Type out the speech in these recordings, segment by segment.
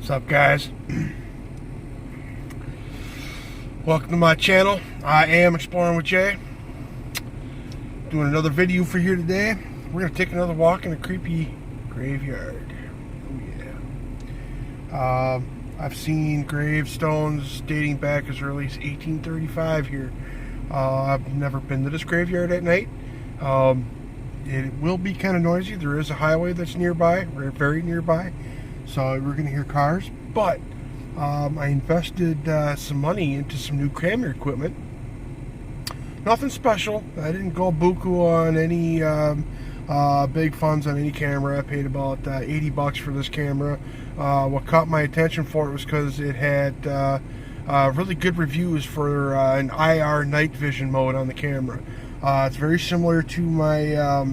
What's up, guys? Welcome to my channel. I am Exploring with Jay. Doing another video for here today. We're going to take another walk in a creepy graveyard. Oh yeah. I've seen gravestones dating back as early as 1835 here. I've never been to this graveyard at night. It will be kind of noisy. There is a highway that's nearby, very nearby, so we're going to hear cars. But I invested some money into some new camera equipment. Nothing special. I didn't go buku on any big funds on any camera. I paid about 80 bucks for this camera. What caught my attention for it was because it had really good reviews for an IR night vision mode on the camera. It's very similar to my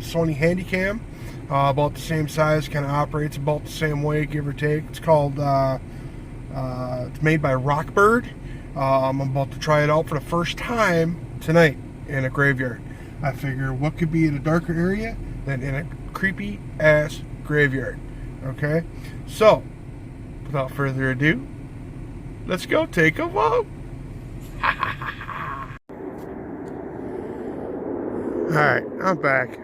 Sony Handycam, about the same size, kind of operates about the same way, give or take. It's called, it's made by Rockbird. I'm about to try it out for the first time tonight in a graveyard. I figure what could be in a darker area than in a creepy ass graveyard. Okay, so without further ado, let's go take a walk. Alright, I'm back.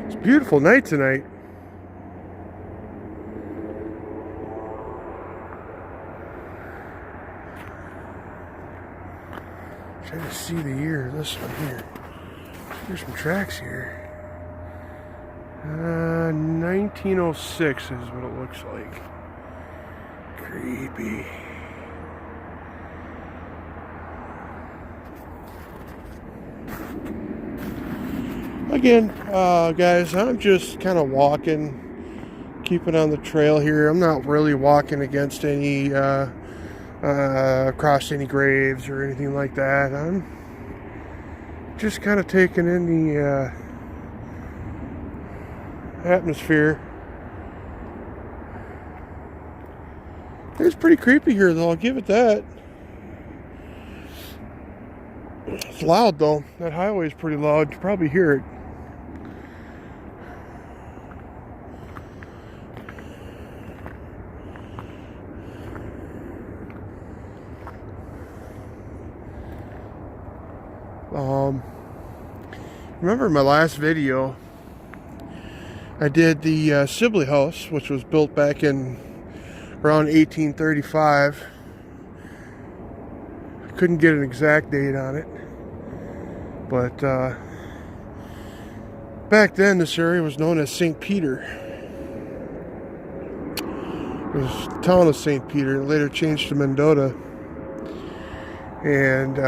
It's a beautiful night tonight. Trying to see the year of this one here. There's some tracks here. 1906 is what it looks like. Creepy. Again, guys, I'm just kind of walking, keeping on the trail here. I'm not really walking against any, across any graves or anything like that. I'm just kind of taking in the atmosphere. It's pretty creepy here, though. I'll give it that. It's loud, though. That highway is pretty loud. You can probably hear it. Remember my last video, I did the Sibley house, which was built back in around 1835. I couldn't get an exact date on it, but back then this area was known as St. Peter. It was the town of St. Peter, later changed to Mendota. And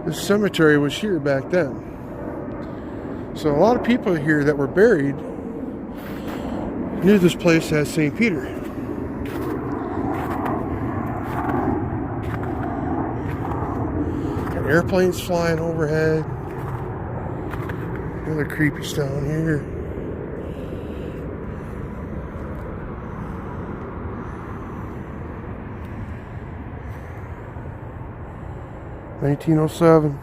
this cemetery was here back then. So a lot of people here that were buried knew this place as St. Peter. Got airplanes flying overhead. Another creepy stone here. (1907).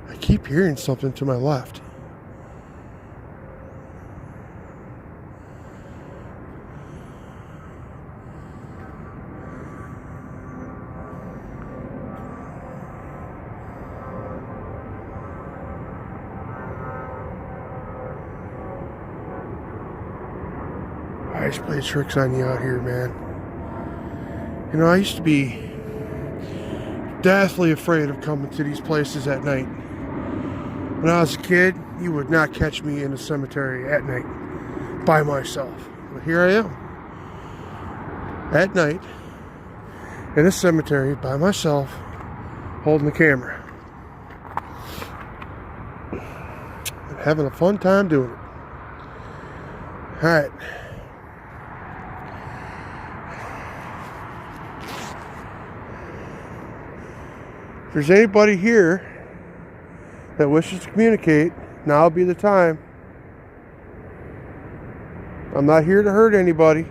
I keep hearing something to my left. Ice play tricks on you out here, man. You know, I used to be deathly afraid of coming to these places at night. When I was a kid, you would not catch me in a cemetery at night by myself. But here I am at night in a cemetery by myself, holding the camera. I'm having a fun time doing it. Alright. If there's anybody here that wishes to communicate, now would be the time. I'm not here to hurt anybody.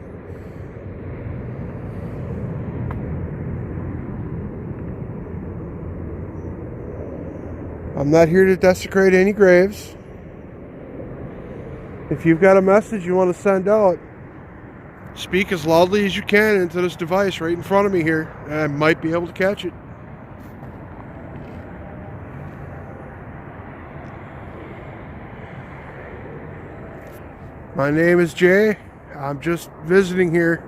I'm not here to desecrate any graves. If you've got a message you want to send out, speak as loudly as you can into this device right in front of me here, and I might be able to catch it. My name is Jay. I'm just visiting here.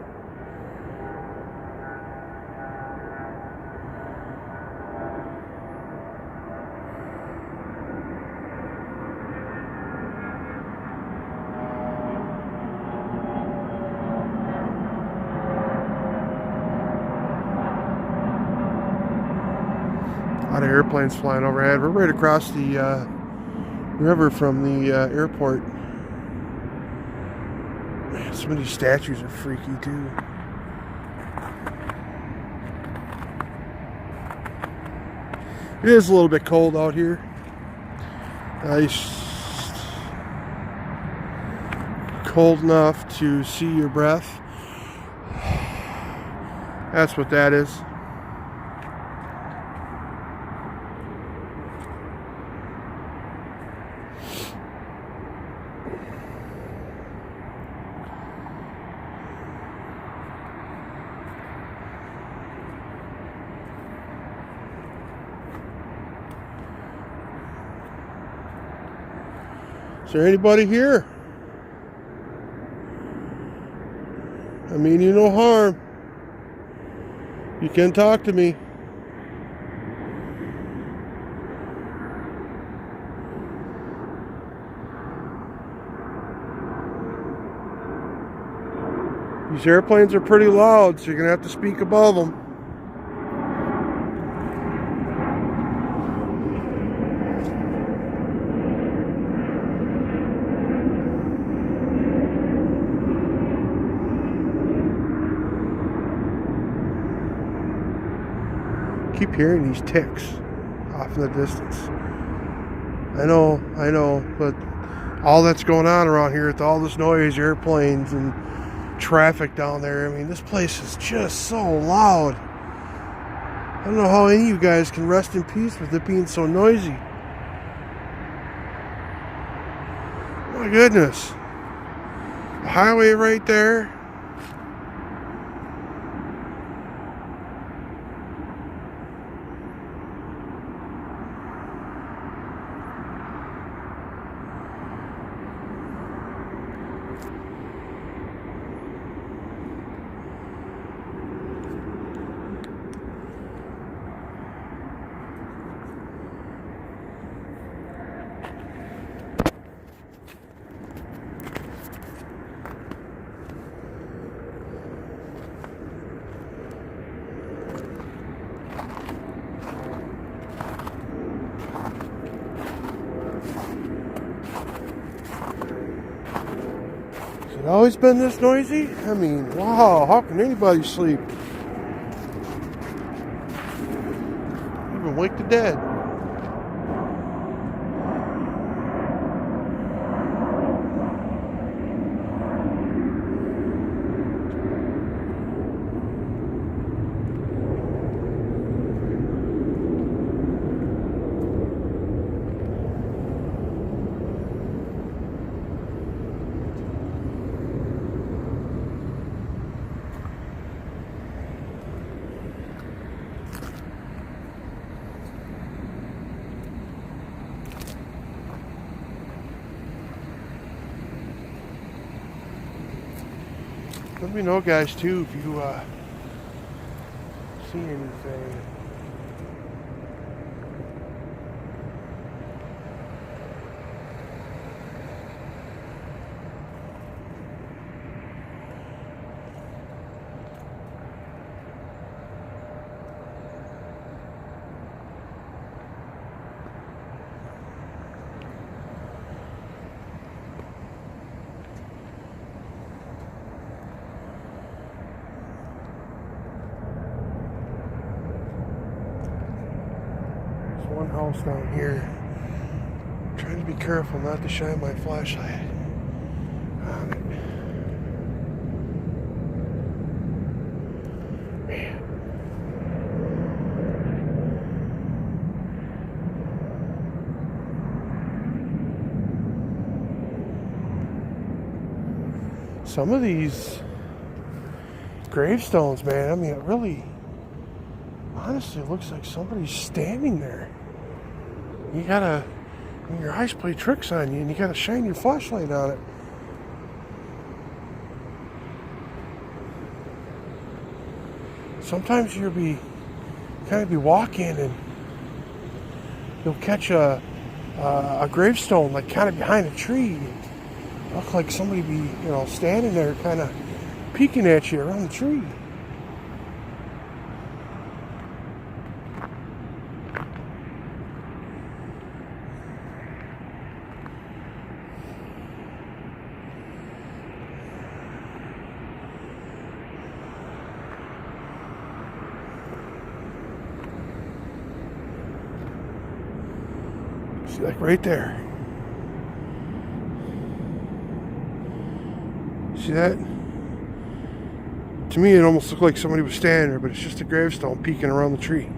A lot of airplanes flying overhead. We're right across the river from the airport. Man, some of these statues are freaky too. It is a little bit cold out here. Nice. Cold enough to see your breath. That's what that is. Is there anybody here? I mean you no harm. You can talk to me. These airplanes are pretty loud, so you're going to have to speak above them. Keep hearing these ticks off in the distance. I know, but all that's going on around here with all this noise, airplanes and traffic down there, I mean, this place is just so loud. I don't know how any of you guys can rest in peace with it being so noisy. My goodness. The highway right there. Has it always been this noisy? I mean, wow, how can anybody sleep? Even wake the dead. Let me know, guys, too, if you see anything. one house down here. I'm trying to be careful not to shine my flashlight on it. Man. Some of these gravestones, man, I mean, it really, honestly, looks like somebody's standing there. You gotta, your eyes play tricks on you, and you gotta shine your flashlight on it. Sometimes you'll be kind of be walking, and you'll catch a gravestone like kind of behind a tree. Look like somebody be, standing there, kind of peeking at you around the tree. See, like right there. See that? To me, it almost looked like somebody was standing there, but it's just a gravestone peeking around the tree.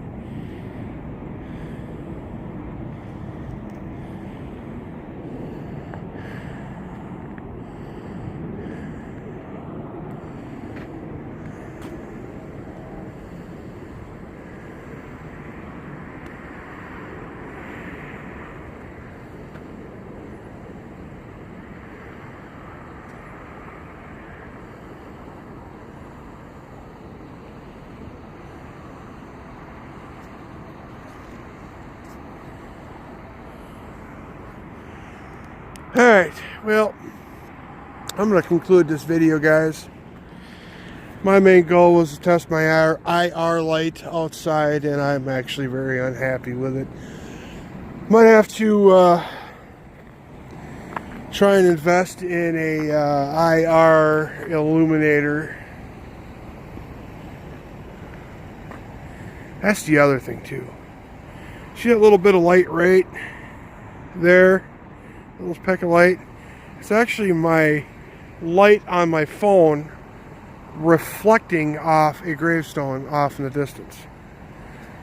Alright, well, I'm going to conclude this video, guys. My main goal was to test my IR light outside, and I'm actually very unhappy with it. Might have to try and invest in a IR illuminator. That's the other thing, too. See that little bit of light right there? A little speck of light. It's actually my light on my phone reflecting off a gravestone off in the distance.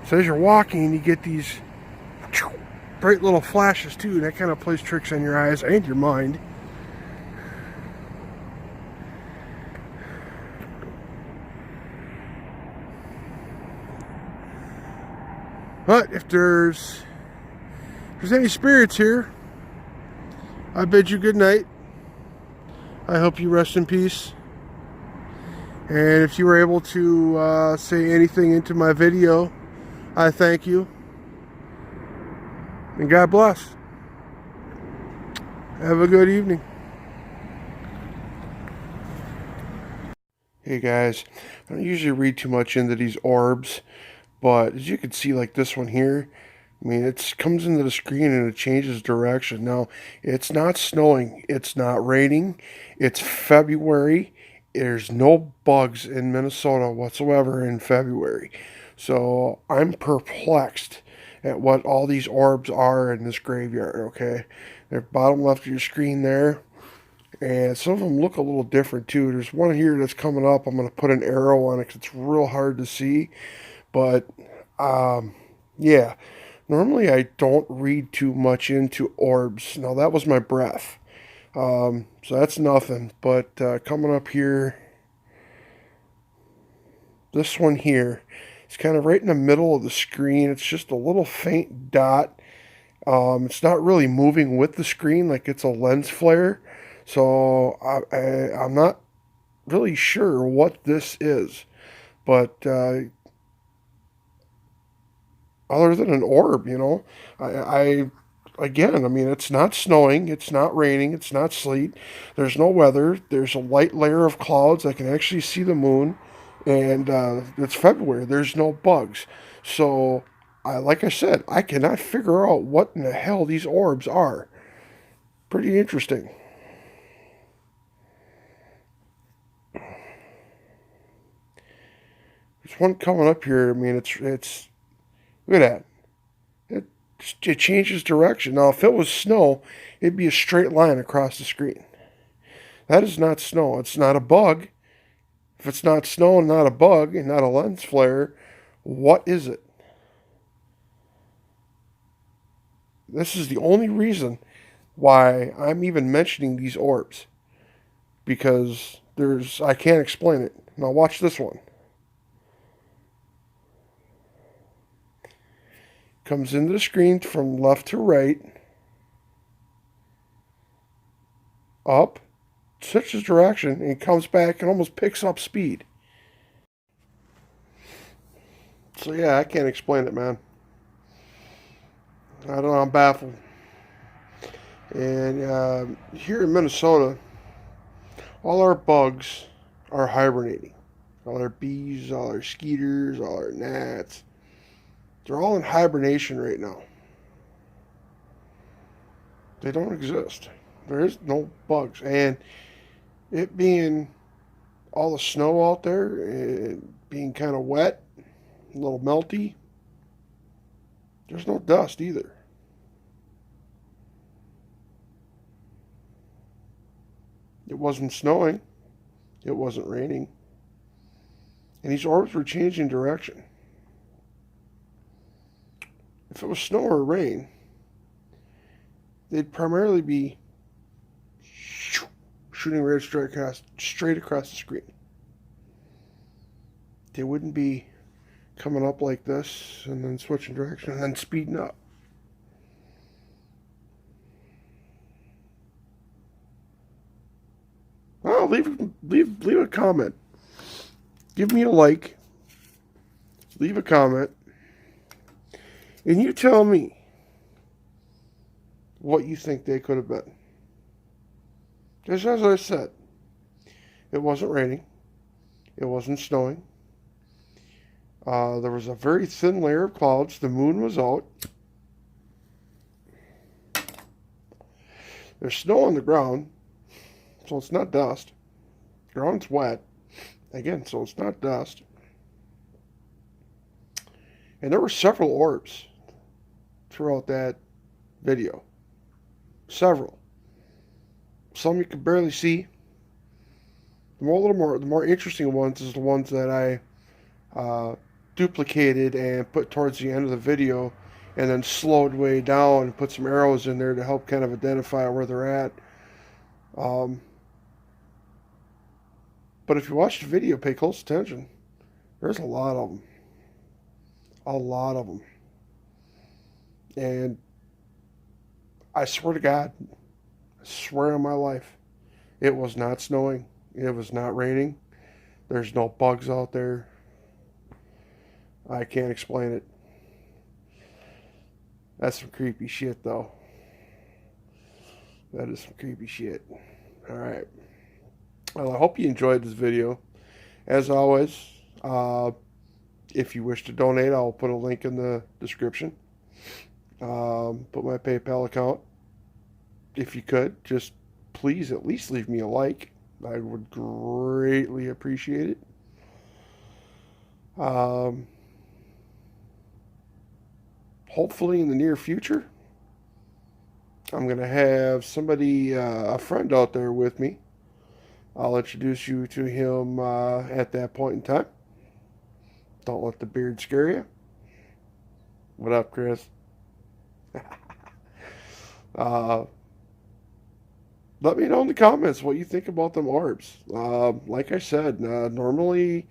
So as you're walking, you get these bright little flashes too, and that kind of plays tricks on your eyes and your mind. But if there's any spirits here, I bid you good night. I hope you rest in peace. And if you were able to say anything into my video, I thank you. And God bless. Have a good evening. Hey guys, I don't usually read too much into these orbs, but as you can see, like this one here, I mean, it comes into the screen and it changes direction. Now, it's not snowing, it's not raining, it's February. There's no bugs in Minnesota whatsoever in February. So I'm perplexed at what all these orbs are in this graveyard, okay? They're bottom left of your screen there. And some of them look a little different too. There's one here that's coming up. I'm going to put an arrow on it because it's real hard to see. But, yeah. Normally I don't read too much into orbs. Now that was my breath. So that's nothing. But coming up here, this one here, it's kind of right in the middle of the screen. It's just a little faint dot. It's not really moving with the screen like it's a lens flare. So I'm not really sure what this is. But other than an orb, again, I mean, it's not snowing, it's not raining, it's not sleet, there's no weather, there's a light layer of clouds, I can actually see the moon, and it's February, there's no bugs. So, like I said, I cannot figure out what in the hell these orbs are. Pretty interesting. There's one coming up here, I mean, it's look at that. It changes direction. Now, if it was snow, it'd be a straight line across the screen. That is not snow. It's not a bug. If it's not snow and not a bug and not a lens flare, what is it? This is the only reason why I'm even mentioning these orbs. Because I can't explain it. Now watch this one. Comes into the screen from left to right. Up. Switches direction and comes back and almost picks up speed. So yeah, I can't explain it, man. I don't know, I'm baffled. And here in Minnesota, all our bugs are hibernating. All our bees, all our skeeters, all our gnats. They're all in hibernation right now. They don't exist. There is no bugs. And it being all the snow out there and being kind of wet, a little melty, there's no dust either. It wasn't snowing. It wasn't raining. And these orbs were changing direction. If it was snow or rain, they'd primarily be shooting right straight across the screen. They wouldn't be coming up like this and then switching direction and then speeding up. Well, leave a comment. Give me a like. Leave a comment. And you tell me what you think they could have been. Just as I said, it wasn't raining. It wasn't snowing. There was a very thin layer of clouds. The moon was out. There's snow on the ground, so it's not dust. The ground's wet. Again, so it's not dust. And there were several orbs throughout that video. Several. Some you could barely see. The more interesting ones is the ones that I duplicated and put towards the end of the video, and then slowed way down and put some arrows in there to help kind of identify where they're at. But if you watch the video, pay close attention. There's a lot of them. A lot of them. And I swear to God, I swear on my life, it was not snowing. It was not raining. There's no bugs out there. I can't explain it. That's some creepy shit, though. That is some creepy shit. Alright. Well, I hope you enjoyed this video. As always, if you wish to donate, I'll put a link in the description. Put my PayPal account. If you could, just please at least leave me a like. I would greatly appreciate it. Hopefully in the near future, I'm going to have somebody, a friend out there with me. I'll introduce you to him at that point in time. Don't let the beard scare you. What up, Chris? Let me know in the comments what you think about them orbs. Like I said, normally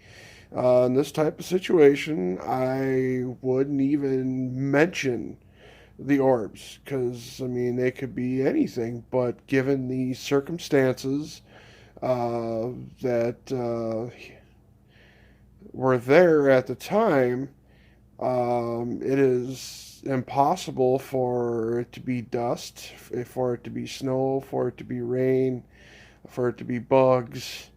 in this type of situation, I wouldn't even mention the orbs because, I mean, they could be anything. But given the circumstances that were there at the time, it is impossible for it to be dust, for it to be snow, for it to be rain, for it to be bugs,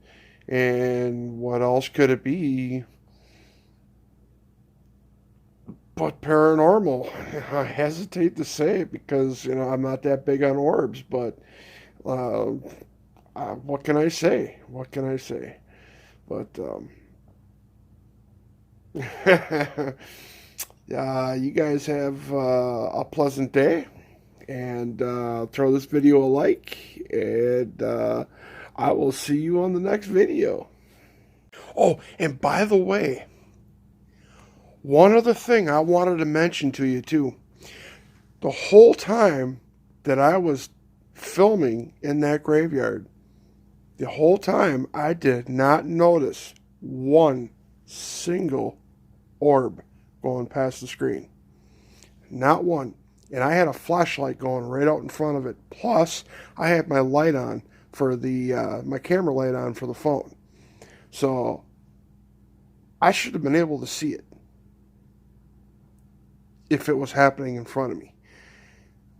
and what else could it be but paranormal? I hesitate to say it because, you know, I'm not that big on orbs, but what can I say? What can I say? But You guys have a pleasant day, and throw this video a like, and I will see you on the next video. Oh, and by the way, one other thing I wanted to mention to you too. The whole time that I was filming in that graveyard, the whole time I did not notice one single orb going past the screen. Not one. And I had a flashlight going right out in front of it. Plus, I had my light on for my camera light on for the phone. So I should have been able to see it if it was happening in front of me.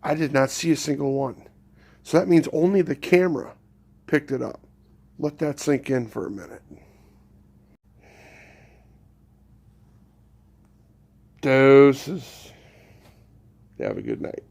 I did not see a single one. So that means only the camera picked it up. Let that sink in for a minute. Doses. Have a good night.